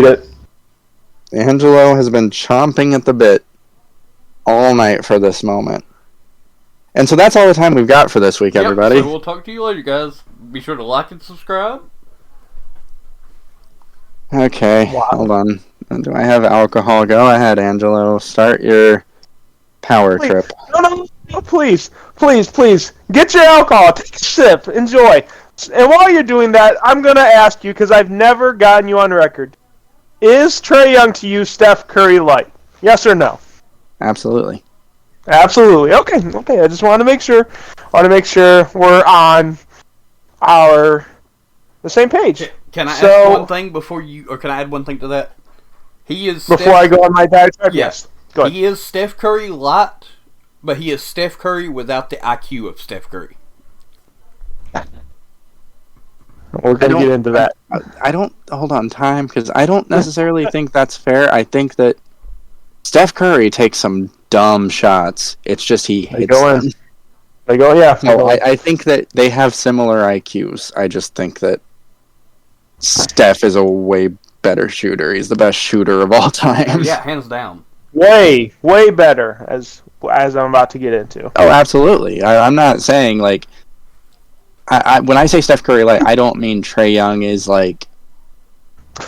it. Angelo has been chomping at the bit all night for this moment. And so that's all the time we've got for this week, everybody. So we'll talk to you later, guys. Be sure to like and subscribe. Okay, hold on. Do I have alcohol? Go ahead, Angelo. Start your power trip. No, please. Get your alcohol. Take a sip. Enjoy. And while you're doing that, I'm going to ask you, because I've never gotten you on record, is Trae Young to you Steph Curry light? Yes or no? Absolutely. Absolutely. Okay. I just want to make sure. We're on the same page. Can I add one thing can I add one thing to that? I go on my diatribe? Yes. Go ahead. He is Steph Curry light, but he is Steph Curry without the IQ of Steph Curry. We're going to get into that. I don't... Hold on, time, because I don't necessarily think that's fair. I think that Steph Curry takes some dumb shots. It's just he hits them. They go, yeah. No, I think that they have similar IQs. I just think that Steph is a way better shooter. He's the best shooter of all time. Yeah, hands down. Way better, as I'm about to get into. Oh, absolutely. I'm not saying, like... when I say Steph Curry, like, I don't mean Trae Young is, like...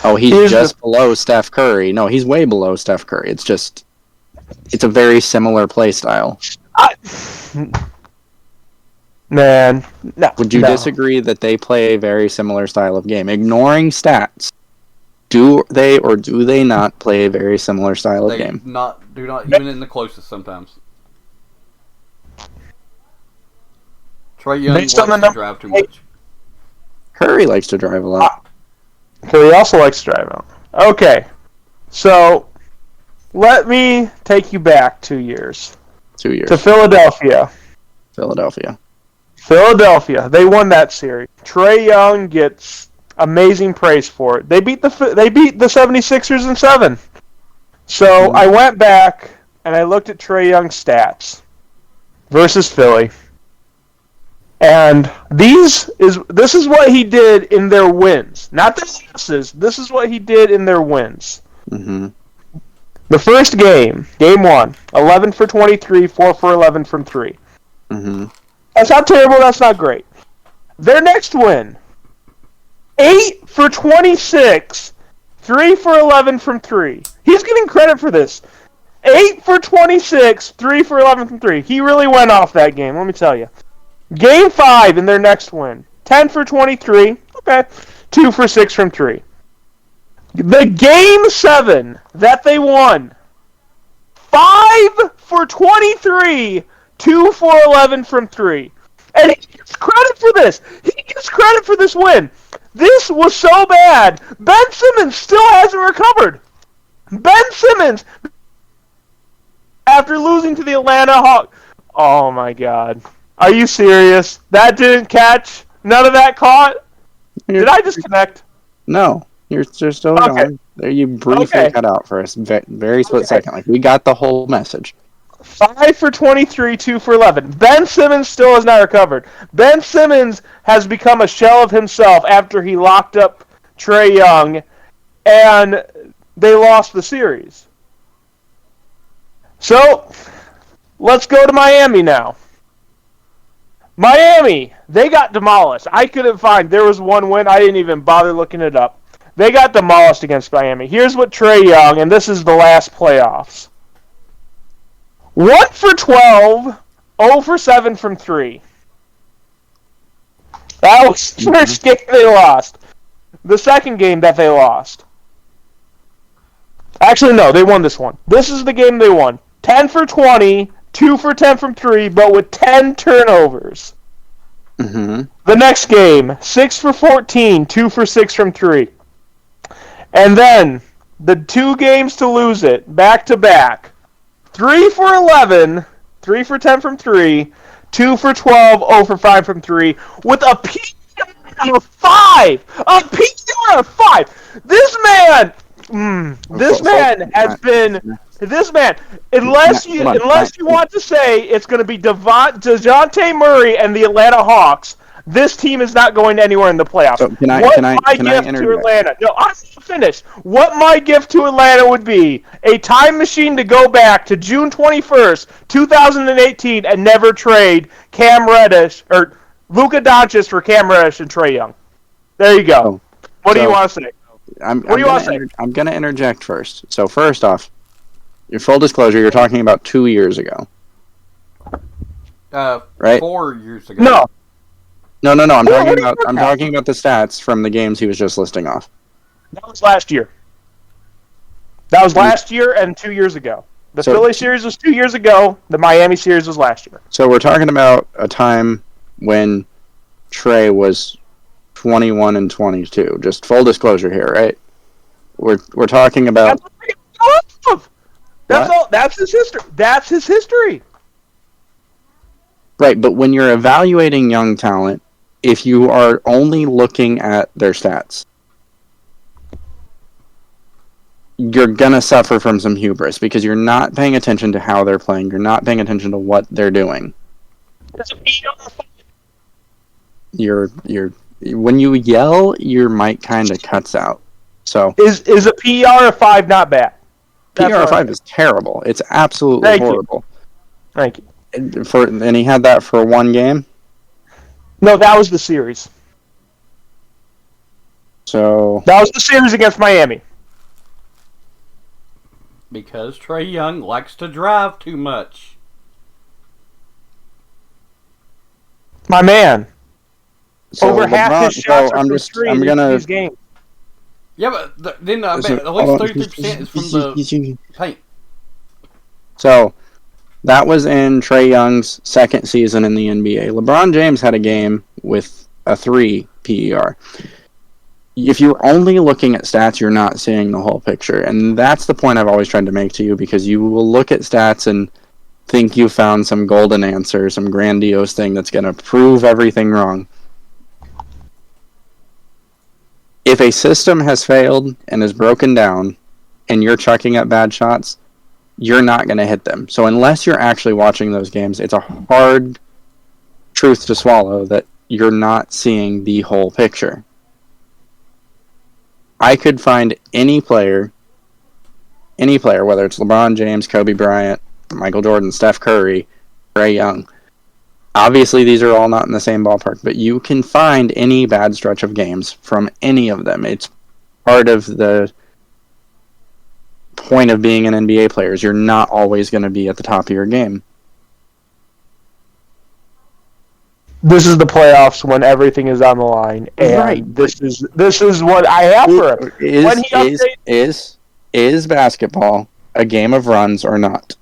Oh, he's just below Steph Curry. No, he's way below Steph Curry. It's just... It's a very similar play style. Man, no. Would you disagree that they play a very similar style of game? Ignoring stats, do they or do they not play a very similar style of game? Do not even in the closest sometimes. Trae Young likes to drive too much. Curry likes to drive a lot. Curry also likes to drive out. Okay, so let me take you back 2 years. 2 years. To Philadelphia. They won that series. Trae Young gets amazing praise for it. They beat the 76ers in 7. So I went back and I looked at Trae Young's stats versus Philly. And this is what he did in their wins. Not their losses. This is what he did in their wins. Mm-hmm. The first game 1, 11 for 23, 4 for 11 from 3. Mm-hmm. That's not terrible, that's not great. Their next win, 8 for 26, 3 for 11 from 3. He's getting credit for this. 8 for 26, 3 for 11 from 3. He really went off that game, let me tell you. Game 5 in their next win, 10 for 23, okay, 2 for 6 from 3. The Game 7 that they won, 5 for 23, 2 for 11 from 3. And he gets credit for this. He gets credit for this win. This was so bad. Ben Simmons still hasn't recovered. Ben Simmons, after losing to the Atlanta Hawks. Oh, my God. Are you serious? That didn't catch? None of that caught? Did I disconnect? No. You're still going. There, you briefly cut out for us. Very split second. Like, we got the whole message. 5 for 23, 2 for 11. Ben Simmons still has not recovered. Ben Simmons has become a shell of himself after he locked up Trae Young, and they lost the series. So, let's go to Miami now. Miami, they got demolished. I couldn't find. There was one win. I didn't even bother looking it up. They got demolished against Miami. Here's what Trae Young, and this is the last playoffs. 1 for 12, 0 for 7 from 3. That was the first game they lost. The second game that they lost. Actually, no, they won this one. This is the game they won. 10 for 20, 2 for 10 from 3, but with 10 turnovers. Mm-hmm. The next game, 6 for 14, 2 for 6 from 3. And then, the 2 games to lose it, back-to-back. 3 for 11, 3 for 10 from 3, 2 for 12, 0 for 5 from 3, with a PER of 5! A PER of 5! This man has been... This man, unless you want to say it's going to be DeJounte Murray and the Atlanta Hawks, this team is not going anywhere in the playoffs. So can I gift to interject? Atlanta? No, I'm finished. What my gift to Atlanta would be a time machine to go back to June 21st, 2018, and never trade Cam Reddish or Luka Doncic for Cam Reddish and Trae Young. There you go. Oh, What do you want to say? I'm going to interject first. So first off, your full disclosure, you're talking about 2 years ago. Right? 4 years ago. No. No. I'm talking about the stats from the games he was just listing off. That was last year. That was last year and 2 years ago. The Philly series was 2 years ago. The Miami series was last year. So we're talking about a time when Trae was 21 and 22. Just full disclosure here, right? We're talking about. That's all. That's his history. That's his history. Right, but when you're evaluating young talent, if you are only looking at their stats, you're going to suffer from some hubris because you're not paying attention to how they're playing. You're not paying attention to what they're doing. When you yell, your mic kind of cuts out. So is a PR of 5 not bad? PR of 5 is terrible. It's absolutely horrible. Thank you. And he had that for one game? No, that was the series. So that was the series against Miami. Because Trae Young likes to drive too much. My man. So over half his shots are from three in these games. Yeah, but then at least 33% is from the paint. So that was in Trae Young's second season in the NBA. LeBron James had a game with a 3 PER. If you're only looking at stats, you're not seeing the whole picture. And that's the point I've always tried to make to you, because you will look at stats and think you found some golden answer, some grandiose thing that's going to prove everything wrong. If a system has failed and is broken down and you're chucking at bad shots, you're not going to hit them. So unless you're actually watching those games, it's a hard truth to swallow that you're not seeing the whole picture. I could find any player, whether it's LeBron James, Kobe Bryant, Michael Jordan, Steph Curry, Trae Young. Obviously, these are all not in the same ballpark, but you can find any bad stretch of games from any of them. It's part of the point of being an NBA player is you're not always going to be at the top of your game. This is the playoffs when everything is on the line, and right. This is what I have for him. Is basketball a game of runs or not?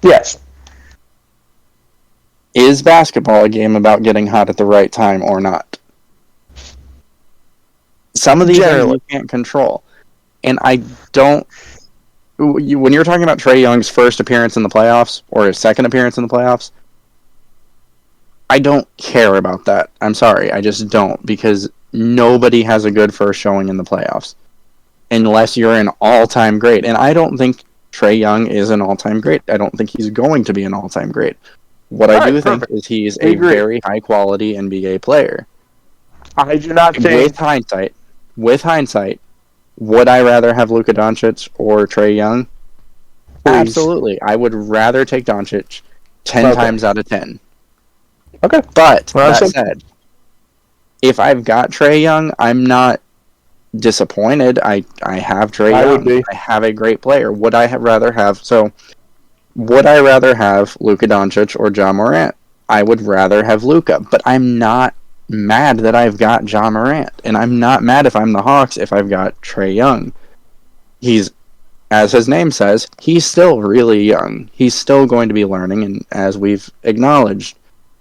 Yes. Is basketball a game about getting hot at the right time or not? Some of these things you can't control. And I don't... When you're talking about Trae Young's first appearance in the playoffs, or his second appearance in the playoffs, I don't care about that. I'm sorry, I just don't, because nobody has a good first showing in the playoffs. Unless you're an all-time great. And I don't think Trae Young is an all-time great. I don't think he's going to be an all-time great. What I do think is he's a very high-quality NBA player. I do not think... With hindsight, would I rather have Luka Doncic or Trae Young? Please. Absolutely. I would rather take Doncic 10 times out of 10. Okay. But, that said, if I've got Trae Young, I'm not disappointed. I have Trae Young. I have a great player. Would I rather have Luka Doncic or Ja Morant? I would rather have Luka, but I'm not mad that I've got Ja Morant, and I'm not mad if I'm the Hawks if I've got Trae Young. He's, as his name says, he's still really young. He's still going to be learning, and as we've acknowledged,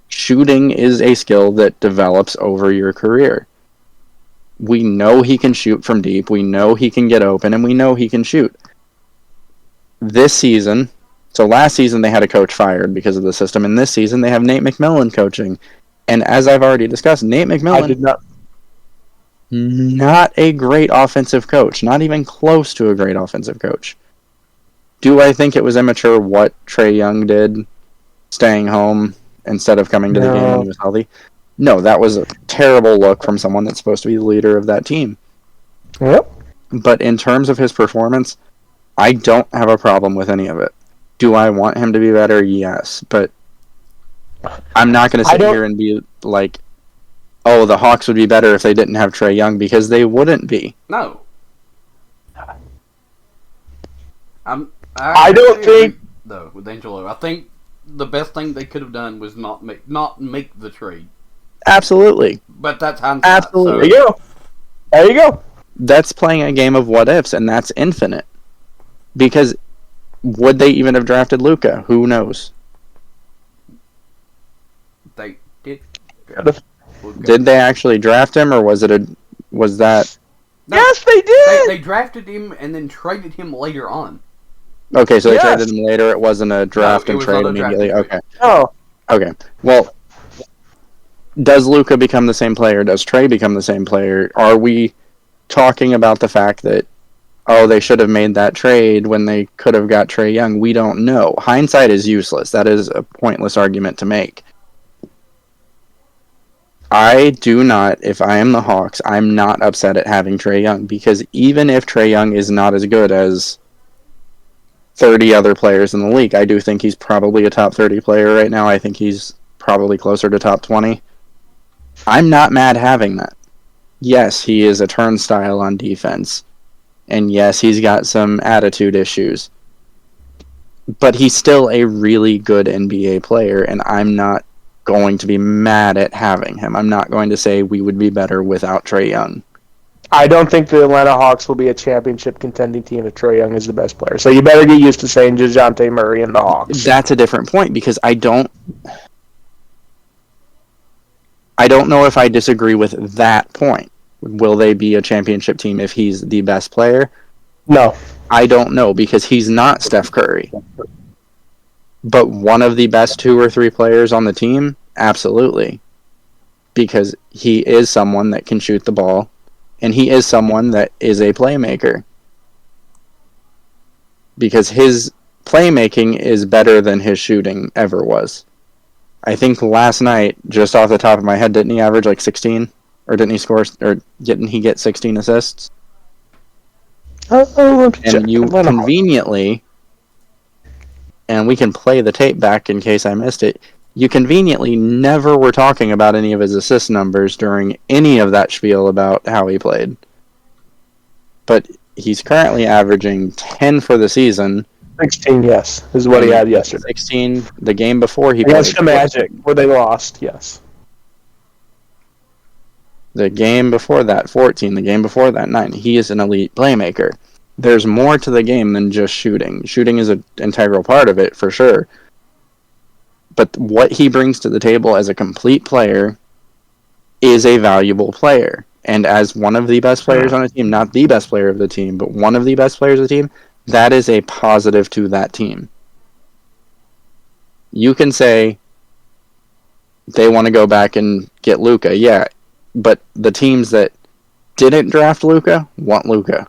shooting is a skill that develops over your career. We know he can shoot from deep, we know he can get open, and we know he can shoot. This season... So last season they had a coach fired because of the system, and this season they have Nate McMillan coaching. And as I've already discussed, Nate McMillan, not a great offensive coach, not even close to a great offensive coach. Do I think it was immature what Trae Young did, staying home instead of coming to the game when he was healthy? No, that was a terrible look from someone that's supposed to be the leader of that team. Yep. But in terms of his performance, I don't have a problem with any of it. Do I want him to be better? Yes. But I'm not going to sit here and be like, oh, the Hawks would be better if they didn't have Trae Young, because they wouldn't be. No. I don't think... Though, with Angelo, I think the best thing they could have done was not make the trade. Absolutely. But that's hindsight. Absolutely. So. There you go. That's playing a game of what ifs, and that's infinite. Because would they even have drafted Luka? Who knows? They did. Did they actually draft him, or was that? No, yes, they did. They drafted him and then traded him later on. Okay, so they traded him later. It wasn't a draft and trade immediately. Okay. Oh. Okay. Well, does Luka become the same player? Does Trae become the same player? Are we talking about the fact that, oh, they should have made that trade when they could have got Trae Young? We don't know. Hindsight is useless. That is a pointless argument to make. I do not, if I am the Hawks, I'm not upset at having Trae Young, because even if Trae Young is not as good as 30 other players in the league, I do think he's probably a top 30 player right now. I think he's probably closer to top 20. I'm not mad having that. Yes, he is a turnstile on defense. And yes, he's got some attitude issues. But he's still a really good NBA player, and I'm not going to be mad at having him. I'm not going to say we would be better without Trae Young. I don't think the Atlanta Hawks will be a championship contending team if Trae Young is the best player. So you better get used to saying DeJounte Murray and the Hawks. That's a different point, because I don't know if I disagree with that point. Will they be a championship team if he's the best player? No. I don't know, because he's not Steph Curry. But one of the best 2 or 3 players on the team? Absolutely. Because he is someone that can shoot the ball, and he is someone that is a playmaker. Because his playmaking is better than his shooting ever was. I think last night, just off the top of my head, didn't he average like 16? Or didn't he score, or didn't he get 16 assists? And you conveniently, and we can play the tape back in case I missed it, you conveniently never were talking about any of his assist numbers during any of that spiel about how he played. But he's currently averaging 10 for the season. 16, yes, is what he had yesterday. 16 the game before he against played. the Magic, where they lost, yes. The game before that, 14. The game before that, 9. He is an elite playmaker. There's more to the game than just shooting. Shooting is an integral part of it, for sure. But what he brings to the table as a complete player is a valuable player. And as one of the best players on a team, not the best player of the team, but one of the best players of the team, that is a positive to that team. You can say they want to go back and get Luka, yeah, but the teams that didn't draft Luka want Luka.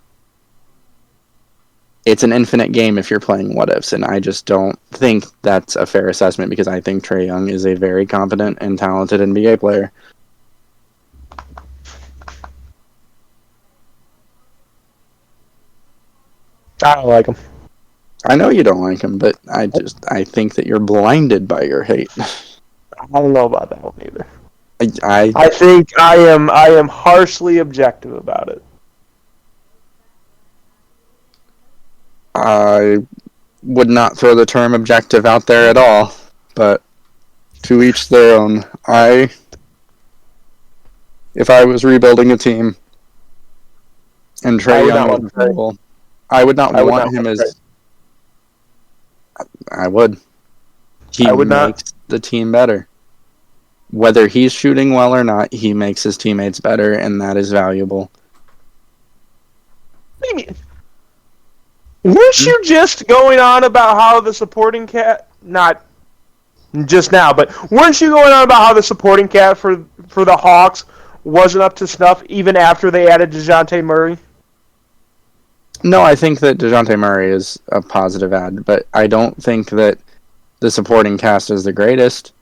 It's an infinite game if you're playing what-ifs, and I just don't think that's a fair assessment, because I think Trae Young is a very competent and talented NBA player. I don't like him. I know you don't like him, but I think that you're blinded by your hate. I don't know about that one either. I think I am harshly objective about it. I would not throw the term objective out there at all, but to each their own. If I was rebuilding a team and Trae Young was available, I would not want him as... I would. He makes the team better. Whether he's shooting well or not, he makes his teammates better, and that is valuable. What do you mean? Weren't you just going on about how the supporting cat, not just now, but weren't you going on about how the supporting cat for the Hawks wasn't up to snuff even after they added DeJounte Murray? No, I think that DeJounte Murray is a positive add, but I don't think that the supporting cast is the greatest.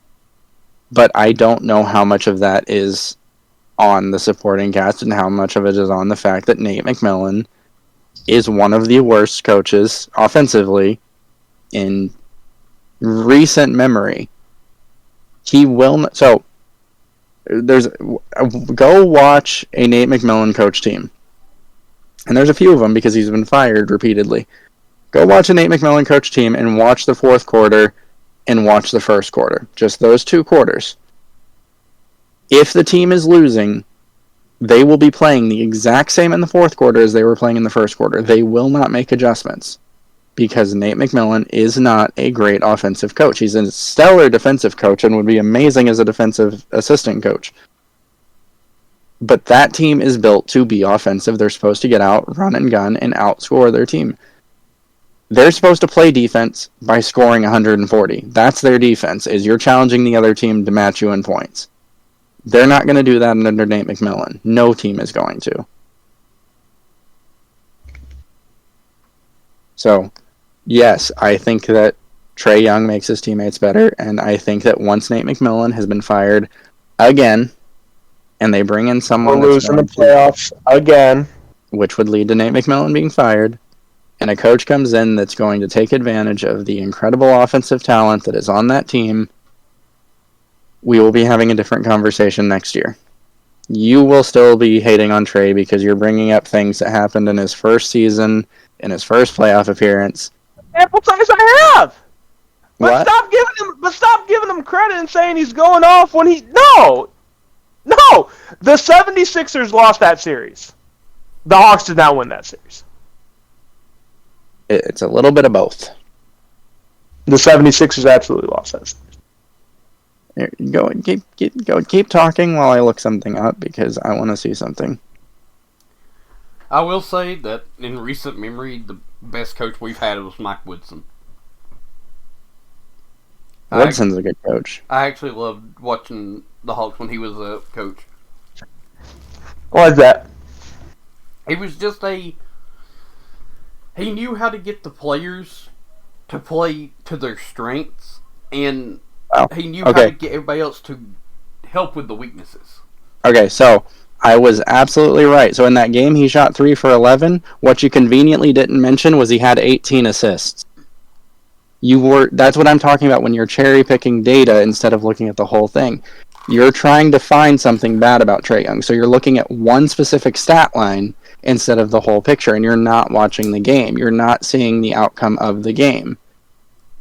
but I don't know how much of that is on the supporting cast and how much of it is on the fact that Nate McMillan is one of the worst coaches offensively in recent memory. He will so there's go watch a Nate McMillan coach team, and there's a few of them because he's been fired repeatedly. Go watch a Nate McMillan coach team and watch the fourth quarter and watch the first quarter. Just those 2 quarters. If the team is losing, they will be playing the exact same in the fourth quarter as they were playing in the first quarter. They will not make adjustments because Nate McMillan is not a great offensive coach. He's a stellar defensive coach and would be amazing as a defensive assistant coach. But that team is built to be offensive. They're supposed to get out, run and gun, and outscore their team. They're supposed to play defense by scoring 140. That's their defense, is you're challenging the other team to match you in points. They're not going to do that under Nate McMillan. No team is going to. So, yes, I think that Trae Young makes his teammates better, and I think that once Nate McMillan has been fired again, and they bring in someone We're losing the playoffs again, which would lead to Nate McMillan being fired, and a coach comes in that's going to take advantage of the incredible offensive talent that is on that team, we will be having a different conversation next year. You will still be hating on Trae because you're bringing up things that happened in his first season, in his first playoff appearance. Ample size I have. But What? stop giving him credit and saying he's going off when he no. The 76ers lost that series. The Hawks did not win that series. It's a little bit of both. The 76ers absolutely lost that series. Here, go and keep talking while I look something up because I want to see something. I will say that in recent memory, the best coach we've had was Mike Woodson. Woodson's a good coach. I actually loved watching the Hawks when he was a coach. Why is that? It was just he knew how to get the players to play to their strengths, and he knew how to get everybody else to help with the weaknesses. Okay, so I was absolutely right. So in that game, he shot 3 for 11. What you conveniently didn't mention was he had 18 assists. That's what I'm talking about when you're cherry picking data instead of looking at the whole thing. You're trying to find something bad about Trae Young. So you're looking at one specific stat line instead of the whole picture, and you're not watching the game. You're not seeing the outcome of the game.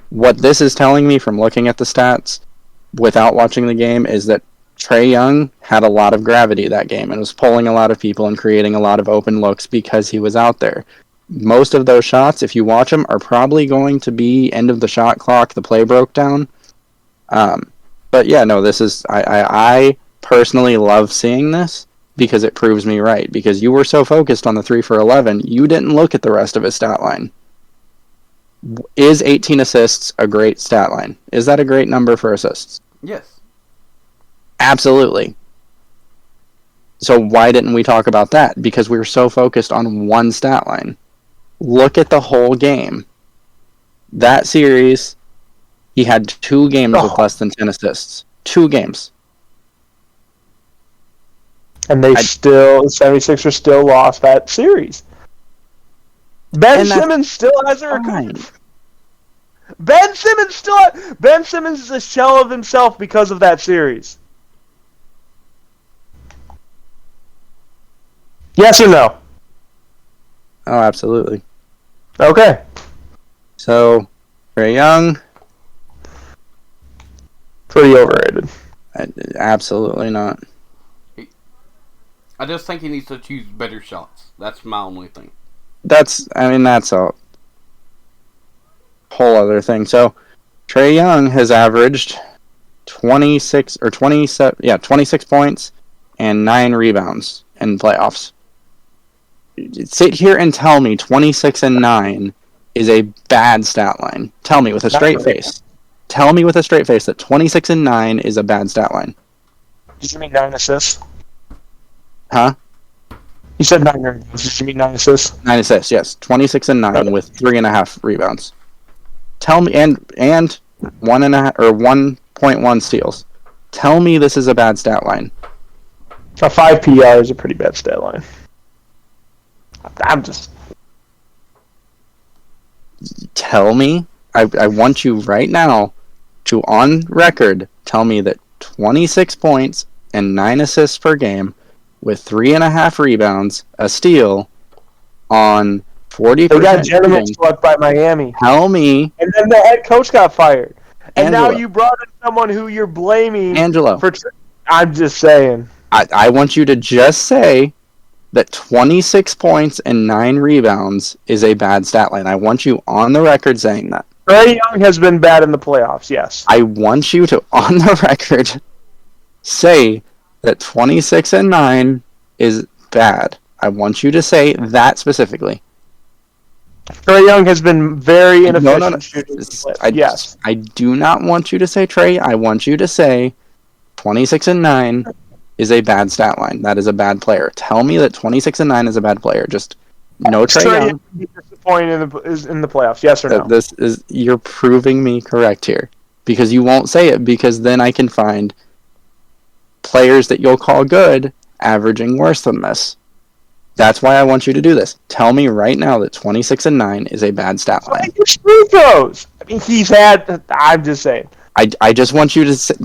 What this is telling me from looking at the stats without watching the game is that Trae Young had a lot of gravity that game and was pulling a lot of people and creating a lot of open looks because he was out there. Most of those shots, if you watch them, are probably going to be end of the shot clock. The play broke down. But yeah, no, this is... I personally love seeing this because it proves me right. Because you were so focused on the 3 for 11, you didn't look at the rest of his stat line. Is 18 assists a great stat line? Is that a great number for assists? Yes. Absolutely. So why didn't we talk about that? Because we were so focused on one stat line. Look at the whole game. That series, he had 2 games with less than 10 assists. 2 games. And the 76ers still lost that series. Ben Simmons still hasn't recovered. Ben Simmons is a shell of himself because of that series. Yes or no? Oh, absolutely. Okay. So, Trae Young. Pretty overrated. Absolutely not. I just think he needs to choose better shots. That's my only thing. That's a whole other thing. So, Trae Young has averaged 26 points and 9 rebounds in playoffs. Sit here and tell me 26 and 9 is a bad stat line. Tell me with a straight face. Tell me with a straight face that 26 and 9 is a bad stat line. Did you mean 9 assists? Huh? You said 9 rebounds. Did you mean 9 assists? 9 assists, yes. 26 and 9 with 3.5 rebounds. Tell me, and 1.5 or 1.1 steals. Tell me this is a bad stat line. A 5 PR is a pretty bad stat line. I'm just... Tell me. I want you right now to, on record, tell me that 26 points and 9 assists per game with 3.5 rebounds, a steal, on 40% They got gentlemen shooting. swept by Miami. Tell me. And then the head coach got fired. And Angelo. now you brought in someone who you're blaming Angelo. for... I'm just saying. I want you to just say that 26 points and 9 rebounds is a bad stat line. I want you on the record saying that. Trae Young has been bad in the playoffs, yes. I want you to, on the record, say that 26 and 9 is bad. I want you to say that specifically. Trae Young has been very inefficient No. shooting. Yes. I do not want you to say Trae. I want you to say 26 and 9 is a bad stat line. That is a bad player. Tell me that 26 and 9 is a bad player. Just no Trae Young. Disappointing in the playoffs, yes or no? You're proving me correct here. Because you won't say it, because then I can find players that you'll call good averaging worse than this. That's why I want you to do this. Tell me right now that 26 and 9 is a bad stat line. Free throws. I mean, he's had... I'm just saying. I just want you to say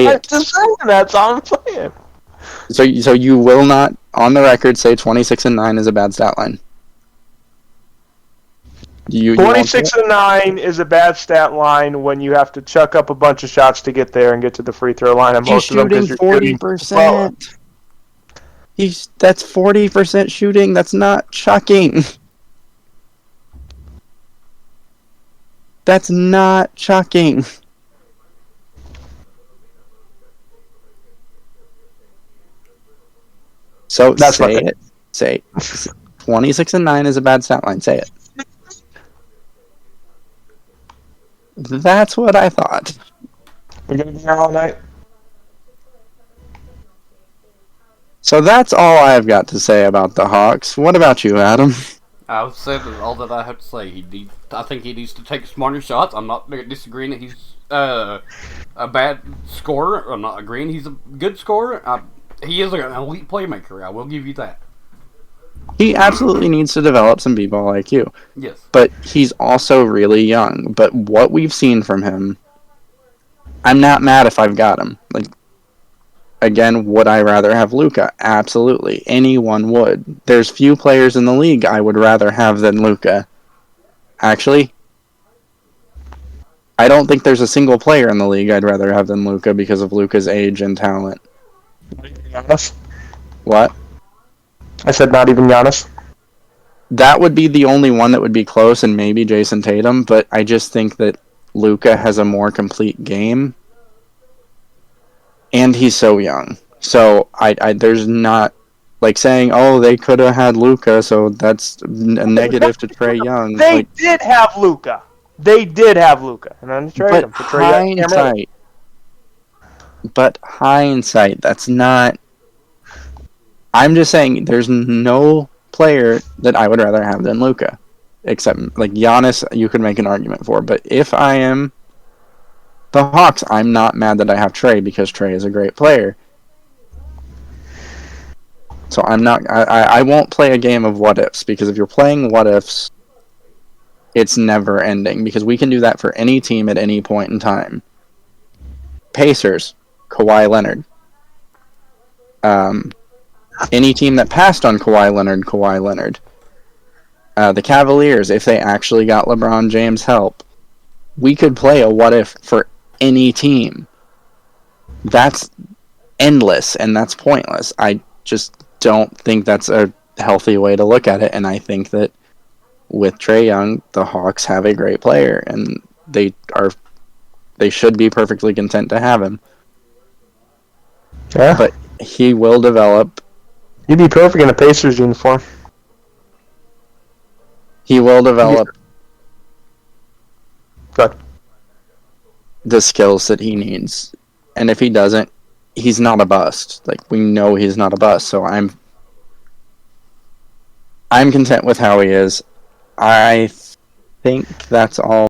it. Just saying, that's all I'm saying. So you will not, on the record, say 26 and 9 is a bad stat line? 26 and 9 is a bad stat line when you have to chuck up a bunch of shots to get there and get to the free throw line. And He's shooting 40%. That's 40% shooting. That's not chucking. That's not chucking. So that's say it. Say 26 and 9 is a bad stat line. Say it. That's what I thought. We're going to be here all night. So that's all I've got to say about the Hawks. What about you, Adam? I've said all that I have to say. I think he needs to take smarter shots. I'm not disagreeing that he's a bad scorer. I'm not agreeing he's a good scorer. He is an elite playmaker. I will give you that. He absolutely needs to develop some b-ball IQ. Yes. But he's also really young. But what we've seen from him, I'm not mad if I've got him. Like, again, would I rather have Luka? Absolutely. Anyone would. There's few players in the league I would rather have than Luka. Actually, I don't think there's a single player in the league I'd rather have than Luka because of Luka's age and talent. Giannis? What? I said not even Giannis. That would be the only one that would be close, and maybe Jason Tatum, but I just think that Luka has a more complete game. And he's so young. So I there's not like saying, oh, they could have had Luka, so that's a negative to Trae Young. They did have Luka. And then trade him for Trae Young. But hindsight, that's not... I'm just saying there's no player that I would rather have than Luka. Except, like, Giannis, you could make an argument for. But if I am the Hawks, I'm not mad that I have Trae because Trae is a great player. So I'm not... I won't play a game of what-ifs, because if you're playing what-ifs, it's never ending, because we can do that for any team at any point in time. Pacers, Kawhi Leonard. Any team that passed on Kawhi Leonard. The Cavaliers, if they actually got LeBron James help, we could play a what-if for any team. That's endless, and that's pointless. I just don't think that's a healthy way to look at it, and I think that with Trae Young, the Hawks have a great player, and they should be perfectly content to have him. Yeah. But he will develop. He'd be perfect in a Pacers uniform. He will develop Good. the skills that he needs. And if he doesn't, he's not a bust. Like, we know he's not a bust, so I'm content with how he is. I think that's all